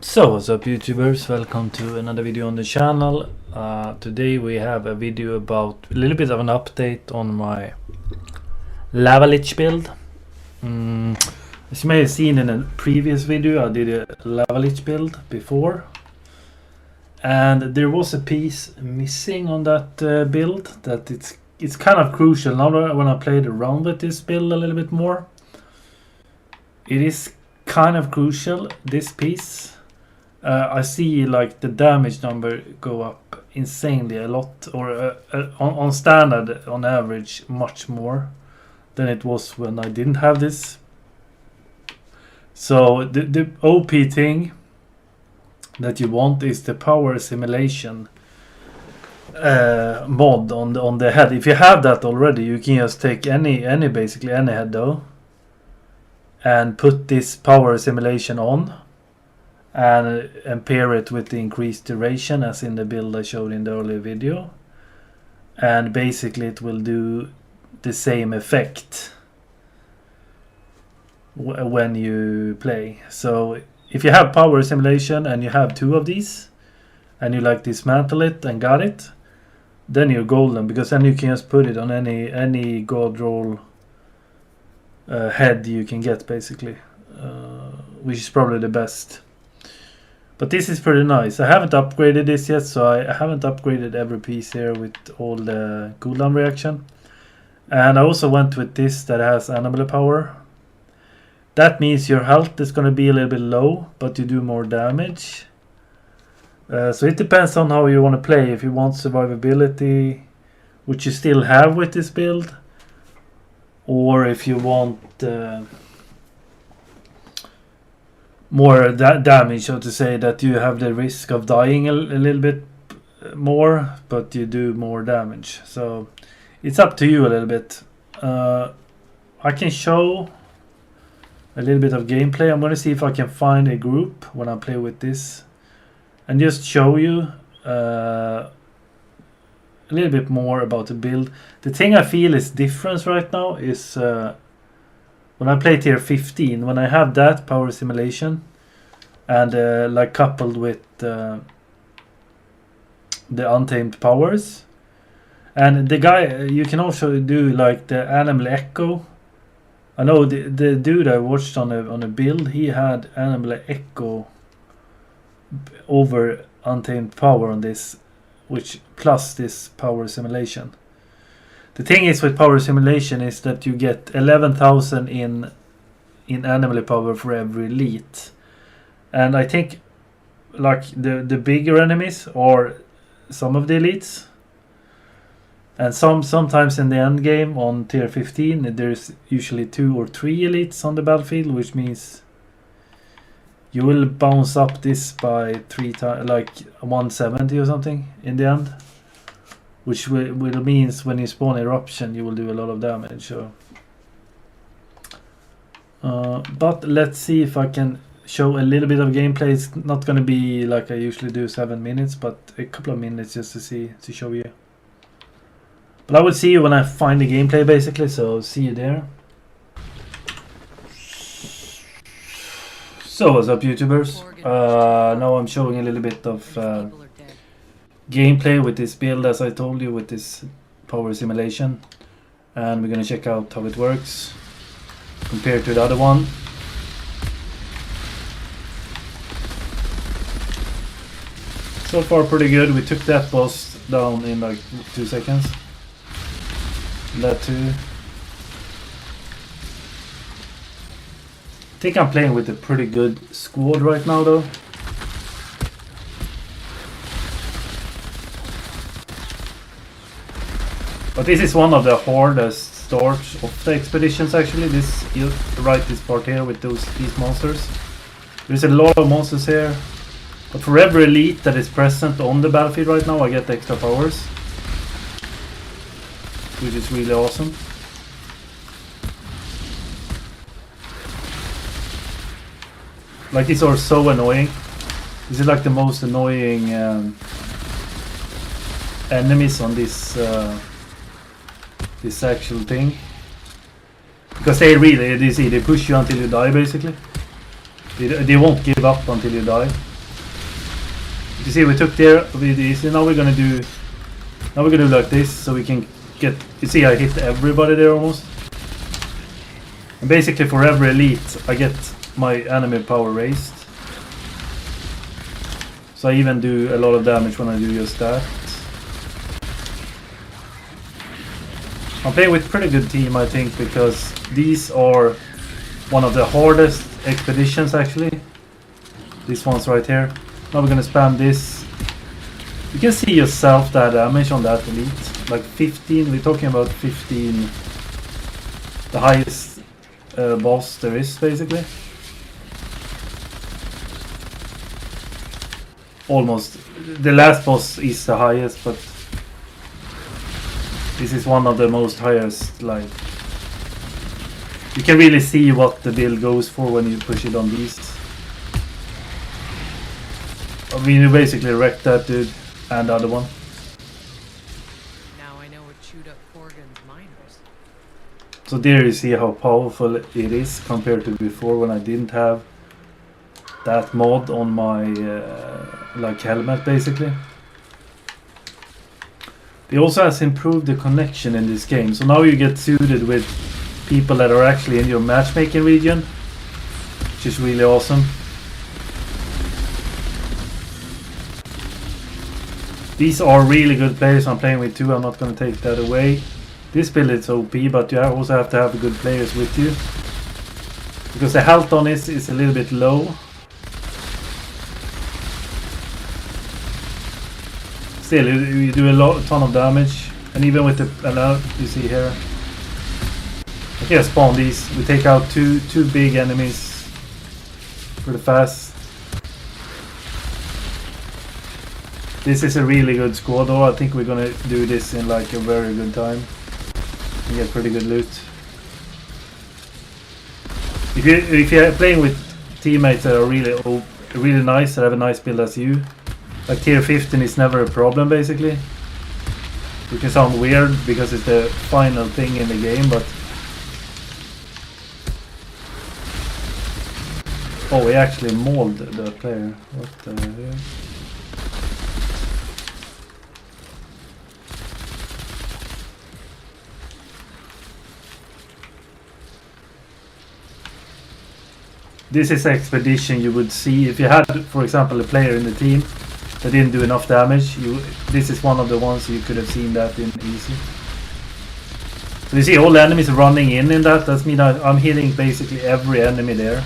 So what's up YouTubers, welcome to another video on the channel. Today we have a video about a little bit of an update on my Lich build. As you may have seen in a previous video, I did a Lich build before. And there was a piece missing on that build that it's kind of crucial now when I played around with this build a little bit more. It is kind of crucial, this piece. I see like the damage number go up insanely a lot, or on standard on average much more than it was when I didn't have this. So the OP thing that you want is the power assimilation mod on the head. If you have that already, you can just take basically any head though and put this power assimilation on and pair it with the increased duration as in the build I showed in the earlier video, and basically it will do the same effect when you play. So if you have power assimilation and you have two of these and you like dismantle it and got it, then you're golden, because then you can just put it on any god roll head you can get basically, which is probably the best. But this is pretty nice. I haven't upgraded this yet, so I haven't upgraded every piece here with all the cooldown reaction. And I also went with this that has animal power. That means your health is going to be a little bit low, but you do more damage. So it depends on how you want to play. If you want survivability, which you still have with this build, or if you want more damage, so to say, that you have the risk of dying a little bit more, but you do more damage. So it's up to you a little bit. I can show a little bit of gameplay. I'm going to see if I can find a group when I play with this and just show you a little bit more about the build. The thing I feel is different right now is when I play tier 15, when I have that power assimilation and like coupled with the untamed powers, and the guy, you can also do like the animal echo. I know the dude I watched on a build, he had animal echo over untamed power on this, which plus this power assimilation. The thing is with power assimilation is that you get 11,000 in animal power for every elite, and I think like the bigger enemies or some of the elites, and sometimes in the end game on tier 15 there's usually 2 or 3 elites on the battlefield, which means you will bounce up this by 3 times, like 170 or something in the end. Which will means when you spawn eruption you will do a lot of damage. So. But let's see if I can show a little bit of gameplay. It's not going to be like I usually do 7 minutes, but a couple of minutes just to show you. But I will see you when I find the gameplay basically, so see you there. So what's up YouTubers? Now I'm showing a little bit of gameplay with this build, as I told you, with this power simulation, and we're gonna check out how it works compared to the other one. So far pretty good. We took that boss down in like 2 seconds. That too. I think I'm playing with a pretty good squad right now though. But this is one of the hardest starts of the expeditions actually. Right this part here with these monsters. There's a lot of monsters here. But for every elite that is present on the battlefield right now, I get extra powers. Which is really awesome. Like, these are so annoying. This is like the most annoying enemies on this actual thing, because they push you until you die basically. They won't give up until you die. You see, we took there with this, and now we're gonna do like this, so we can get. You see, I hit everybody there almost. And basically, for every elite, I get my enemy power raised. So I even do a lot of damage when I do just that. I'm playing with pretty good team, I think, because these are one of the hardest expeditions actually. These ones right here. Now we're gonna spam this. You can see yourself that damage on that elite. Like 15, we're talking about 15. The highest boss there is, basically. Almost. The last boss is the highest, but this is one of the most highest, like. You can really see what the build goes for when you push it on these. I mean, you basically wrecked that dude and the other one. Now I know what chewed up Corgan's miners. So there you see how powerful it is compared to before when I didn't have that mod on my like helmet basically. They also has improved the connection in this game, so now you get suited with people that are actually in your matchmaking region, which is really awesome. These are really good players I'm playing with too, I'm not going to take that away. This build is OP, but you also have to have good players with you. Because the health on this is a little bit low. Still, you do a ton of damage, and even with the you see here, I can spawn these. We take out two big enemies pretty fast. This is a really good squad, though. I think we're gonna do this in like a very good time and get pretty good loot. If you're playing with teammates that are really nice, that have a nice build as you. Like tier 15 is never a problem basically. It can sound weird because it's the final thing in the game, but oh, we actually mauled the player. What the hell? This is expedition you would see if you had, for example, a player in the team that didn't do enough damage. This is one of the ones you could have seen that in easy. So you see all the enemies running in that. That's mean I'm hitting basically every enemy there.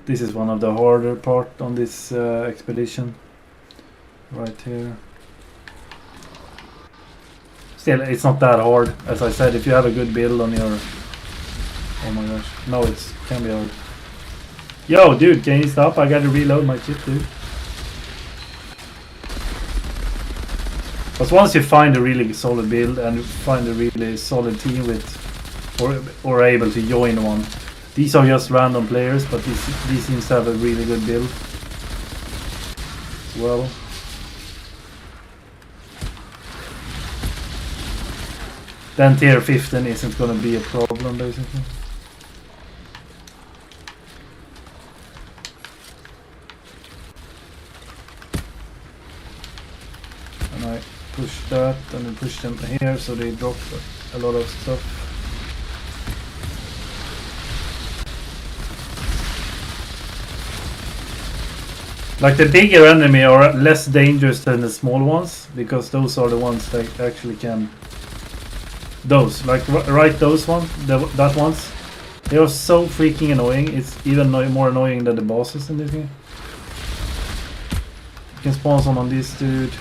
This is one of the harder part on this expedition. Right here. Still, it's not that hard. As I said, if you have a good build on your... Oh my gosh. No, it can be hard. Yo, dude, can you stop? I gotta reload my chip, dude. But once you find a really solid build and find a really solid team with... Or able to join one. These are just random players, but these seems to have a really good build. Well... Then tier 15 isn't gonna be a problem basically. And I push that and then push them here so they drop a lot of stuff. Like the bigger enemy are less dangerous than the small ones, because those are the ones that actually can... Those, like right those ones, that ones, they are so freaking annoying. It's even more annoying than the bosses in this game. You can spawn some on this dude.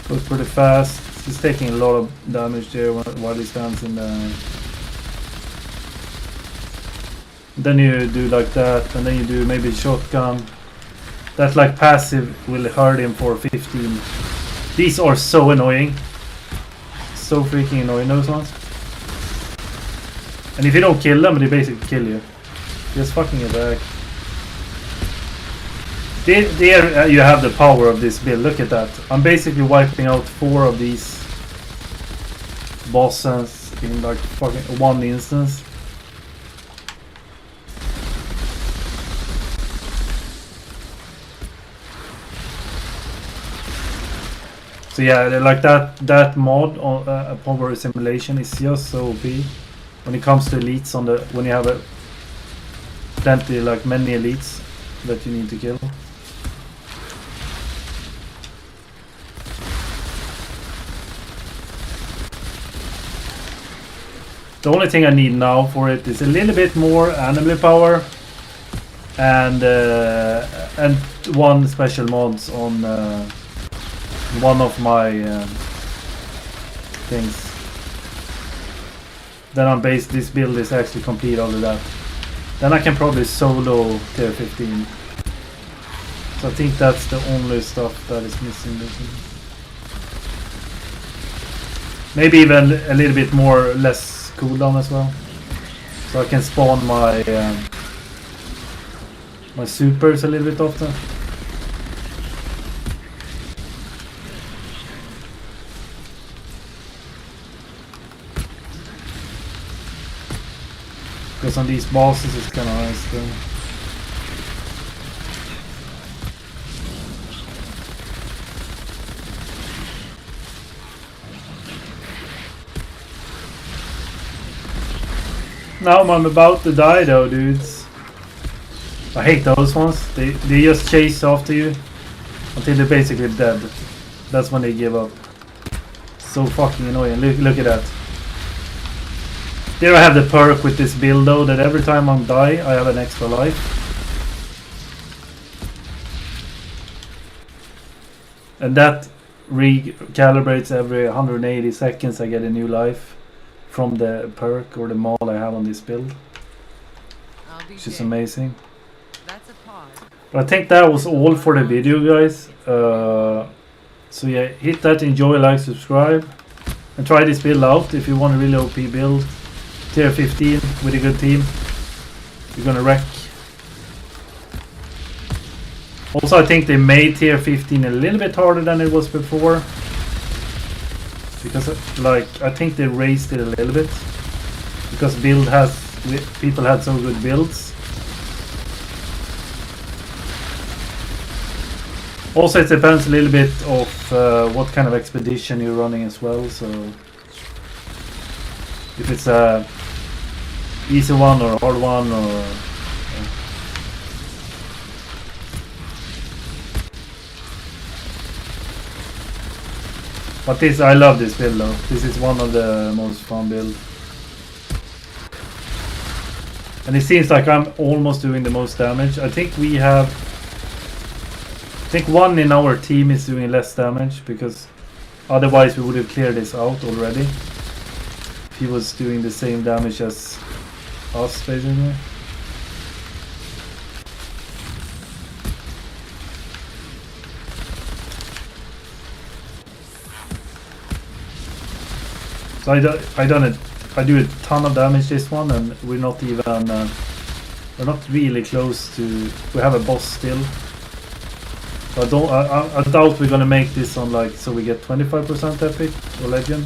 Goes pretty fast. He's taking a lot of damage there while he stands in the... Then you do like that, and then you do maybe shotgun. That like passive will hurt him for 15. These are so annoying. So freaking annoying, those ones. And if you don't kill them, they basically kill you. Just fucking attack. There you have the power of this build. Look at that. I'm basically wiping out 4 of these bosses in like fucking one instance. So yeah, like that mod on power simulation is just so OP when it comes to elites on the when you have a plenty like many elites that you need to kill. The only thing I need now for it is a little bit more animal power and one special mods on one of my things. Then on base, this build is actually complete all of that. Then I can probably solo tier 15. So I think that's the only stuff that is missing. Maybe even a little bit more less cooldown as well. So I can spawn my my supers a little bit often. Because on these bosses it's kind of nice though. Now I'm about to die though, dudes. I hate those ones. They just chase after you until they're basically dead. That's when they give up. So fucking annoying. Look at that. There I have the perk with this build though, that every time I die I have an extra life. And that recalibrates every 180 seconds. I get a new life from the perk or the mod I have on this build. Which is amazing. That's a pause. But I think that was all for the video, guys. So yeah, hit that enjoy, like, subscribe. And try this build out if you want a really OP build. Tier 15 with a good team. You're gonna wreck. Also, I think they made tier 15 a little bit harder than it was before. Because like I think they raised it a little bit. Because people had so good builds. Also, it depends a little bit of what kind of expedition you're running as well. So if it's a easy one or a hard one or but this, I love this build though. This is one of the most fun builds. And it seems like I'm almost doing the most damage. I think one in our team is doing less damage because otherwise we would have cleared this out already. If he was doing the same damage as us basically. So I do a ton of damage this one, and we're not even we're not really close to. We have a boss still. So I doubt we're gonna make this on like so we get 25% epic or legend.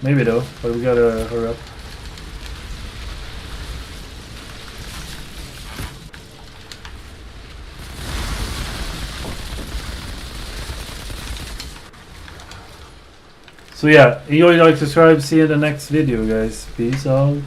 Maybe though, but we gotta hurry up. So yeah, enjoy, like, subscribe, see you in the next video, guys. Peace out.